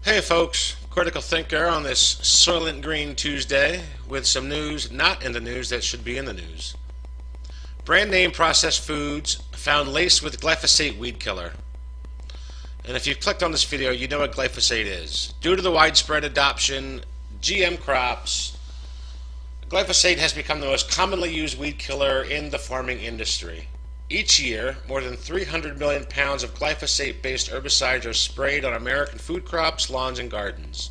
Hey folks, Critical Thinker on this Soylent Green Tuesday with some news not in the news that should be in the news. Brand name processed foods found laced with glyphosate weed killer. And if you've clicked on this video, you know what glyphosate is. Due to the widespread adoption, GM crops, glyphosate has become the most commonly used weed killer in the farming industry. Each year, more than 300 million pounds of glyphosate-based herbicides are sprayed on American food crops, lawns, and gardens.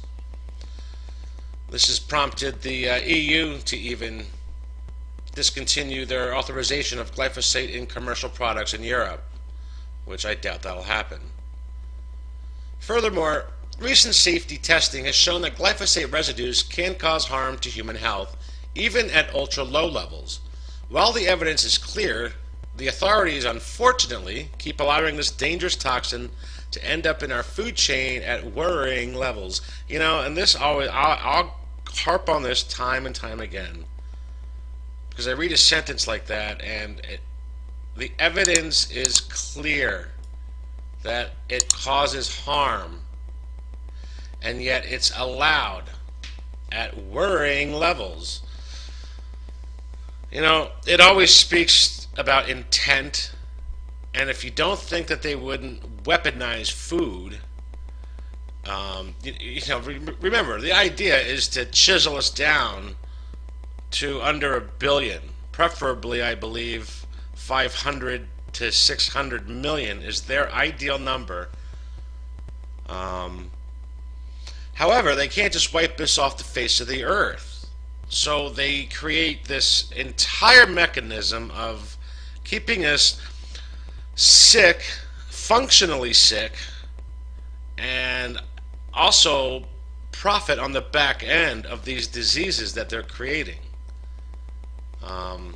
This has prompted the EU to even discontinue their authorization of glyphosate in commercial products in Europe, which I doubt that'll happen. Furthermore, recent safety testing has shown that glyphosate residues can cause harm to human health, even at ultra-low levels. While the evidence is clear, the authorities, unfortunately, keep allowing this dangerous toxin to end up in our food chain at worrying levels. You know, and this always, I'll harp on this time and time again, because I read a sentence like that, and the evidence is clear that it causes harm, and yet it's allowed at worrying levels. You know, it always speaks about intent, and if you don't think that they wouldn't weaponize food, remember, the idea is to chisel us down to under 1 billion, preferably, I believe, 500 to 600 million is their ideal number. However, they can't just wipe this off the face of the earth. So they create this entire mechanism of keeping us sick, functionally sick, and also profit on the back end of these diseases that they're creating. While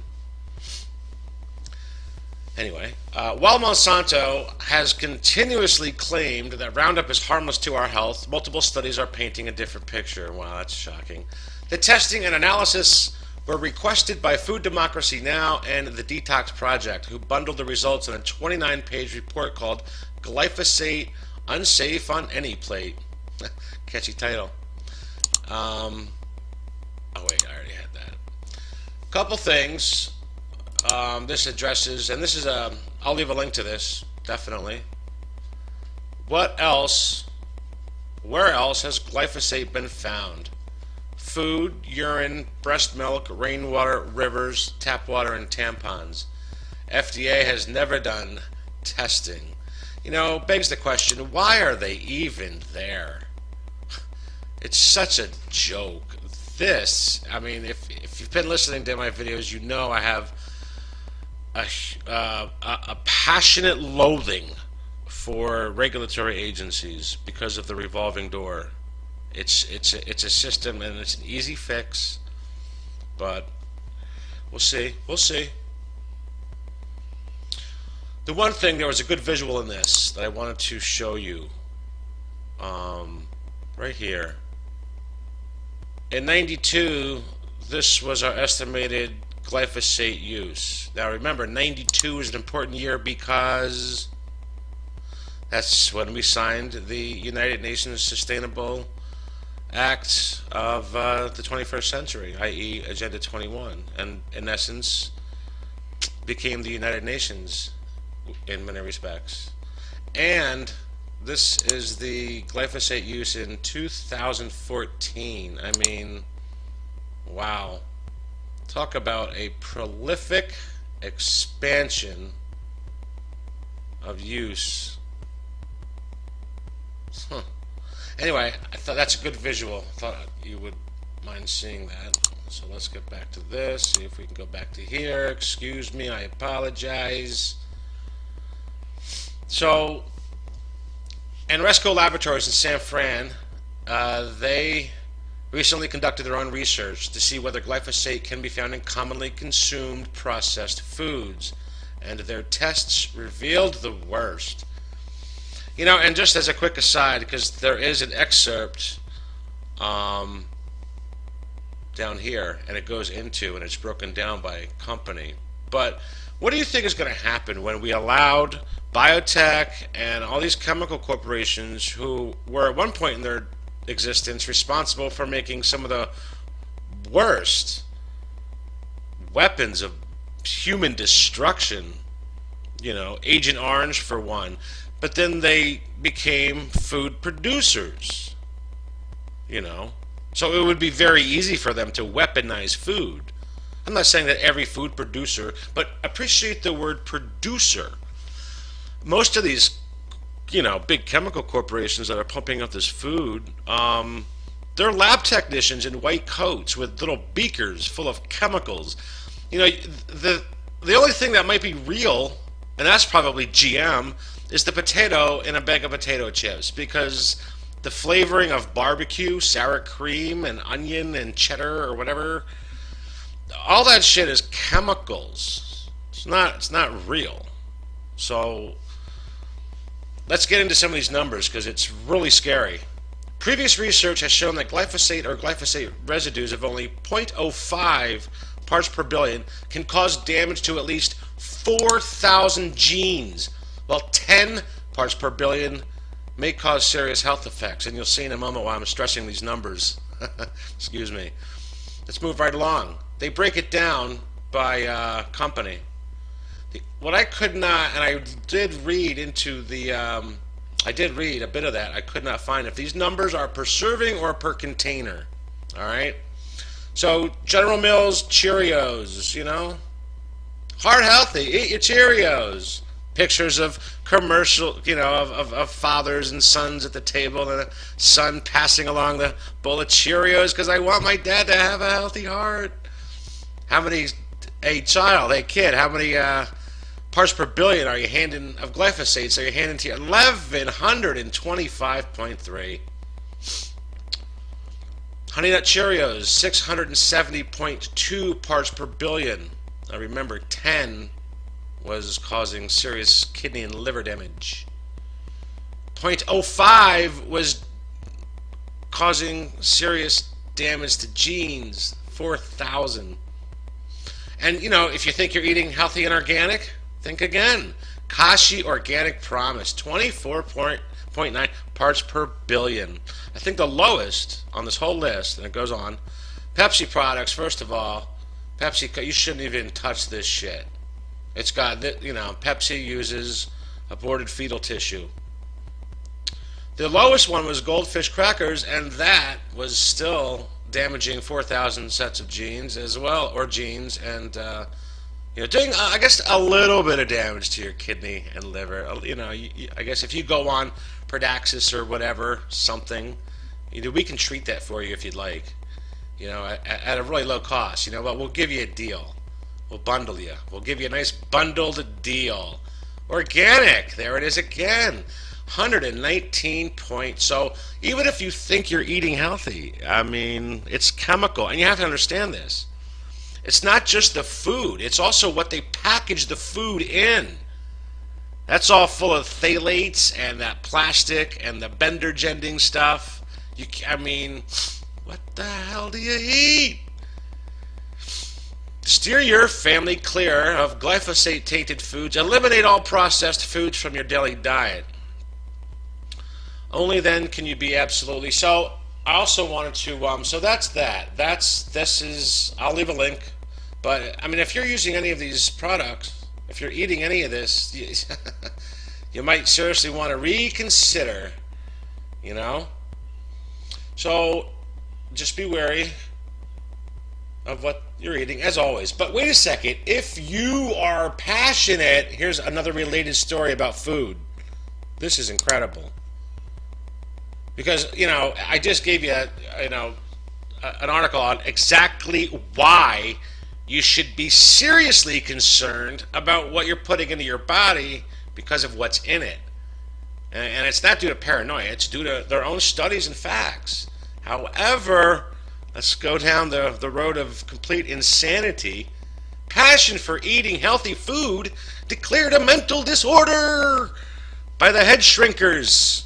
Monsanto has continuously claimed that Roundup is harmless to our health, multiple studies are painting a different picture. Wow, that's shocking. The testing and analysis were requested by Food Democracy Now! And the Detox Project, who bundled the results in a 29-page report called Glyphosate Unsafe on Any Plate. Catchy title. Oh wait, I already had that. Couple things this addresses, and this is I'll leave a link to this, definitely. What else, where else has glyphosate been found? Food, urine, breast milk, rainwater, rivers, tap water, and tampons. FDA has never done testing. You know, begs the question, why are they even there? It's such a joke. This, I mean, if you've been listening to my videos, you know I have a passionate loathing for regulatory agencies because of the revolving door. It's a system, and it's an easy fix, but we'll see. The one thing, there was a good visual in this that I wanted to show you, right here. In '92, this was our estimated glyphosate use. Now remember, '92 is an important year because that's when we signed the United Nations Sustainable Act of the 21st century, i.e. Agenda 21, and in essence became the United Nations in many respects. And this is the glyphosate use in 2014. I mean, wow. Talk about a prolific expansion of use. Anyway, I thought that's a good visual. I thought you would mind seeing that. So let's get back to this, see if we can go back to here. Excuse me, I apologize. So, Resco Laboratories in San Fran, they recently conducted their own research to see whether glyphosate can be found in commonly consumed processed foods, and their tests revealed the worst. You know, and just as a quick aside, because there is an excerpt down here, and it goes into, and it's broken down by company. But what do you think is going to happen when we allowed biotech and all these chemical corporations who were at one point in their existence responsible for making some of the worst weapons of human destruction, Agent Orange for one, but then they became food producers, So it would be very easy for them to weaponize food. I'm not saying that every food producer, but appreciate the word producer. Most of these, big chemical corporations that are pumping up this food, they're lab technicians in white coats with little beakers full of chemicals. The only thing that might be real, and that's probably GM, is the potato in a bag of potato chips, because the flavoring of barbecue, sour cream, and onion and cheddar or whatever, all that shit is chemicals. It's not real. So let's get into some of these numbers because it's really scary. Previous research has shown that glyphosate or glyphosate residues of only 0.05 parts per billion can cause damage to at least 4,000 genes, while 10 parts per billion may cause serious health effects. And you'll see in a moment why I'm stressing these numbers. Excuse me. Let's move right along. They break it down by company. What I could not, and I did read into the, I did read a bit of that. I could not find if these numbers are per serving or per container. All right. So General Mills Cheerios, heart healthy, eat your Cheerios. Pictures of commercial, of fathers and sons at the table, and a son passing along the bowl of Cheerios because I want my dad to have a healthy heart. How many, a kid, how many parts per billion are you handing of glyphosates? Are you handing to you? 1125.3. Honey Nut Cheerios, 670.2 parts per billion. Now remember, 10 was causing serious kidney and liver damage. 0.05 was causing serious damage to genes. 4,000. And if you think you're eating healthy and organic, think again. Kashi Organic Promise, 24.9 parts per billion. I think the lowest on this whole list, and it goes on, Pepsi products. First of all, Pepsi, you shouldn't even touch this shit. It's got, Pepsi uses aborted fetal tissue. The lowest one was Goldfish crackers, and that was still damaging 4,000 sets of genes as well, or genes, and doing, I guess, a little bit of damage to your kidney and liver. I guess if you go on Pradaxis or whatever, something, we can treat that for you if you'd like, at a really low cost. But we'll give you a deal. We'll bundle you. We'll give you a nice bundled deal. Organic, there it is again. 119 points. So even if you think you're eating healthy, it's chemical, and you have to understand this. It's not just the food, it's also what they package the food in. That's all full of phthalates and that plastic and the bender-jending stuff. What the hell do you eat? Steer your family clear of glyphosate-tainted foods. Eliminate all processed foods from your daily diet. Only then can you be absolutely. So I also wanted to, so that's that. I'll leave a link. But, if you're using any of these products, if you're eating any of this, you might seriously want to reconsider, So just be wary of what you're eating, as always. But wait a second. If you are passionate, here's another related story about food. This is incredible. Because, I just gave you, an article on exactly why you should be seriously concerned about what you're putting into your body because of what's in it. And it's not due to paranoia. It's due to their own studies and facts. However, let's go down the road of complete insanity. Passion for eating healthy food declared a mental disorder by the head shrinkers.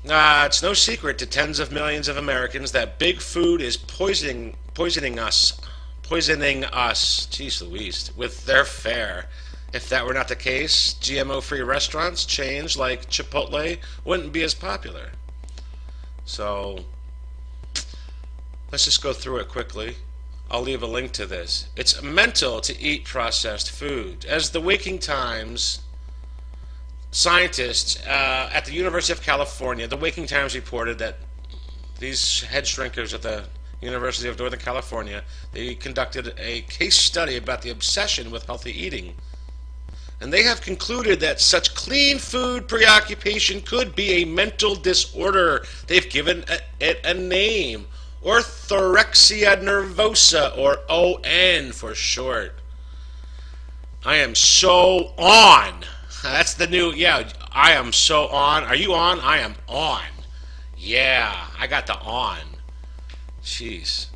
It's no secret to tens of millions of Americans that big food is poisoning us. poisoning us, geez Louise, with their fare. If that were not the case, GMO-free restaurants, chains like Chipotle, wouldn't be as popular. So, let's just go through it quickly. I'll leave a link to this. It's mental to eat processed food. As the Waking Times scientists at the University of California, the Waking Times reported that these head shrinkers at the University of Northern California, they conducted a case study about the obsession with healthy eating. And they have concluded that such clean food preoccupation could be a mental disorder. They've given it a name, orthorexia nervosa, or ON for short. I am so on. That's the new, yeah, I am so on. Are you on? I am on. Yeah, I got the on. Jeez.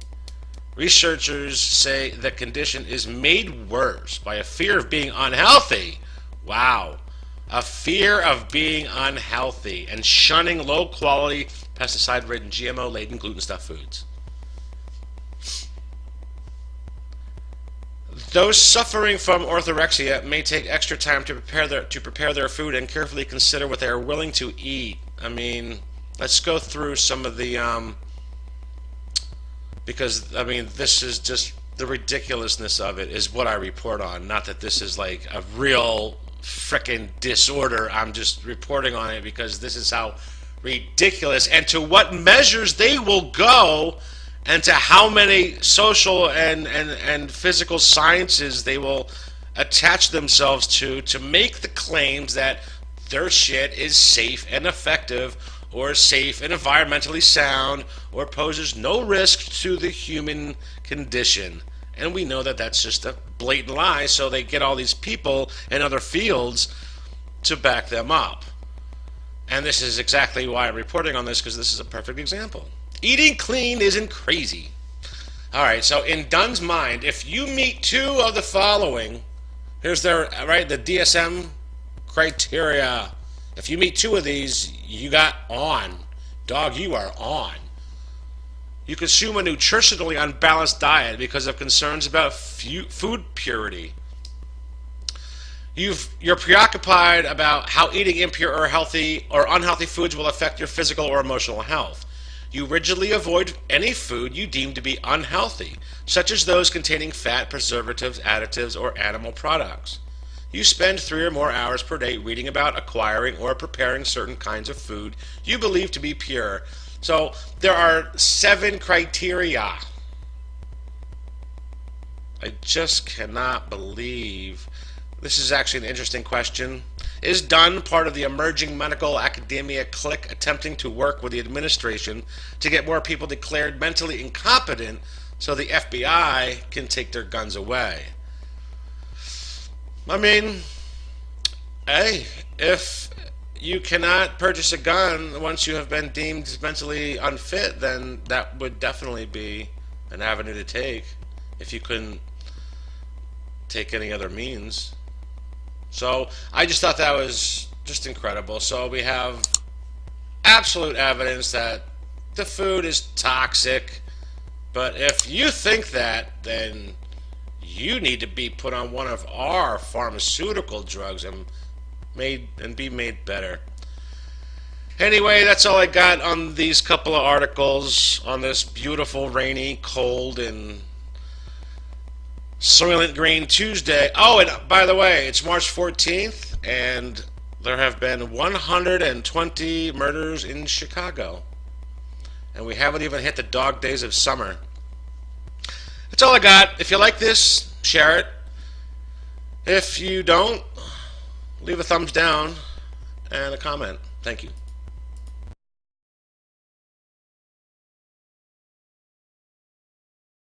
Researchers say the condition is made worse by a fear of being unhealthy. Wow. A fear of being unhealthy and shunning low-quality, pesticide-ridden, GMO-laden, gluten-stuffed foods. Those suffering from orthorexia may take extra time to prepare their food and carefully consider what they are willing to eat. I mean, let's go through some of the because, I mean, this is just the ridiculousness of it is what I report on. Not that this is like a real frickin' disorder. I'm just reporting on it because this is how ridiculous and to what measures they will go and to how many social and physical sciences they will attach themselves to make the claims that their shit is safe and effective or safe and environmentally sound, or poses no risk to the human condition. And we know that that's just a blatant lie, so they get all these people in other fields to back them up. And this is exactly why I'm reporting on this, because this is a perfect example. Eating clean isn't crazy. Alright, so in Dunn's mind, if you meet two of the following, here's their, right, the DSM criteria. If you meet two of these, you got on. Dog, you are on. You consume a nutritionally unbalanced diet because of concerns about food purity. You're preoccupied about how eating impure or healthy or unhealthy foods will affect your physical or emotional health. You rigidly avoid any food you deem to be unhealthy, such as those containing fat, preservatives, additives, or animal products. You spend 3 or more hours per day reading about, acquiring, or preparing certain kinds of food you believe to be pure. So there are 7 criteria. I just cannot believe. This is actually an interesting question. Is Dunn part of the emerging medical academia clique attempting to work with the administration to get more people declared mentally incompetent so the FBI can take their guns away? I mean, hey, if you cannot purchase a gun once you have been deemed mentally unfit, then that would definitely be an avenue to take if you couldn't take any other means. So I just thought that was just incredible. So we have absolute evidence that the food is toxic, but if you think that, then you need to be put on one of our pharmaceutical drugs and be made better. Anyway, that's all I got on these couple of articles on this beautiful, rainy, cold, and Soylent Green Tuesday. Oh, and by the way, it's March 14th, and there have been 120 murders in Chicago. And we haven't even hit the dog days of summer. That's all I got. If you like this, share it. If you don't, leave a thumbs down and a comment. Thank you.